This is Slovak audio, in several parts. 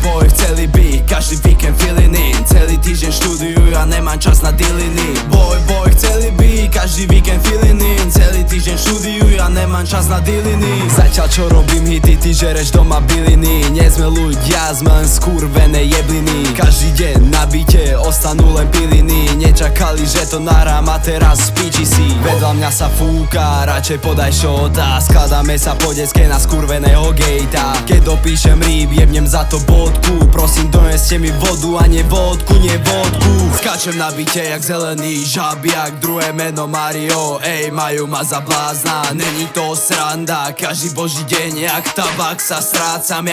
Boj, chceli by každý víkend feeling in. Celý týždeň štúdiu, ja nemám čas na diliny. Boj, chceli by každý víkend feeling in. Celý týždeň štúdiu, ja nemám čas na diliny. Zatiaľ čo robím hity, ty žereš doma byliny. Nie sme ľudia, sme len skurvené jebliny. Každý deň na byte ostanú len piliny. Nečakali, že to nahrám a teraz spíči si. Vedľa mňa sa fúka, radšej podaj šota. Skladáme sa po detske na skurveného gejta. Keď dopíšem rýb, jebnem za to bodku. Prosím, doneste mi vodu a nie vodku. Skáčem na byte jak zelený žabiak. Druhé meno Mario, ej, majú ma za blázna. Není to sranda, každý boží deň jak tabak sa strácam.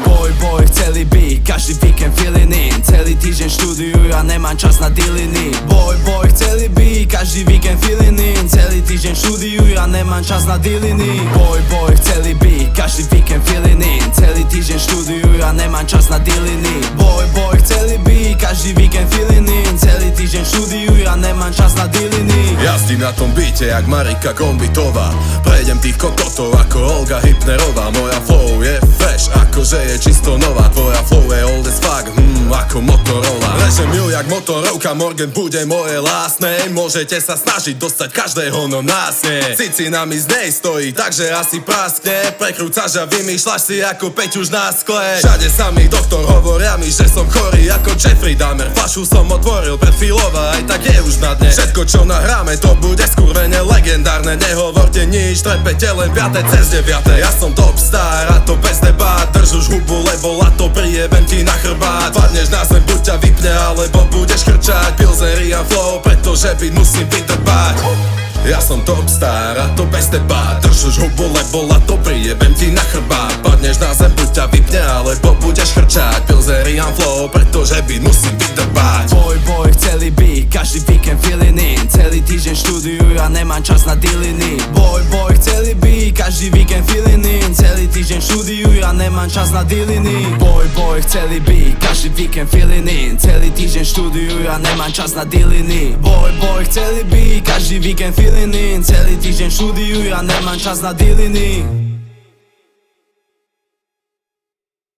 Boj, chceli by každý víkend feeling in. Celý týždeň štúdiu, ja nemám čas na diliny. Boj, chceli by každý víkend feeling in. Celý týždeň štúdiu, ja nemám čas na diliny. Boj, chceli by každý víkend feeling in. Celý týždeň štúdiu, ja nemám čas na diliny. Boj, chceli by každý víkend feeling in. Celý týždeň štúdiu, ja nemám čas na diliny. Jazdím na tom byte jak Marika Gombitová. Prejdem tých kokotov ako Olga Hypnerová. Moja flow je fresh, akože je čisto nová. Tvoja flow je old as fuck, ako Motorola. Režem ju jak motorovka, Morgan bude moje lásne. Môžete sa snažiť dostať každého, no nás nie. Cicina mi z nej stojí, takže asi praskne. Prekrúcaš a vymýšľaš si ako Peťuš na skle. Všade sa mi doktor hovoria mi, že som chorý ako Jeffrey Dahmer. Fľašu som otvoril pred chvíľou a aj tak je už na dne. Všetko čo nahráme to bude skurvene legendárne. Nehovorte nič, trepete len 5. cez 9. Ja som top star a to bez debát. Drž už hubu, lebo lato prijebem ti na chrbát. Padneš na zem, buď ťa vypne, alebo budeš chrčať. Pilzerian flow, pretože byt musím vydrbať. Ja som top star a to bez debát. Drž už hubu, lebo lato prijebem ti na chrbát. Padneš na zem, buď ťa vypne, alebo budeš chrčať. Pilzerian flow, pretože byt musím vydrbať. Boj, chceli by každý víkend feeling in. Celý týždeň štúdiu, ja nemám čas na diliny. Boj, chceli by každý víkend feeling in. Celý týždeň štúdiu, ja nemám čas na diliny. Boj, chceli by každý víkend feeling in. Celý týždeň štúdiu, ja nemám čas na diliny. Boj, chceli by každý víkend feeling in. Celý týždeň štúdiu, ja nemám čas na diliny.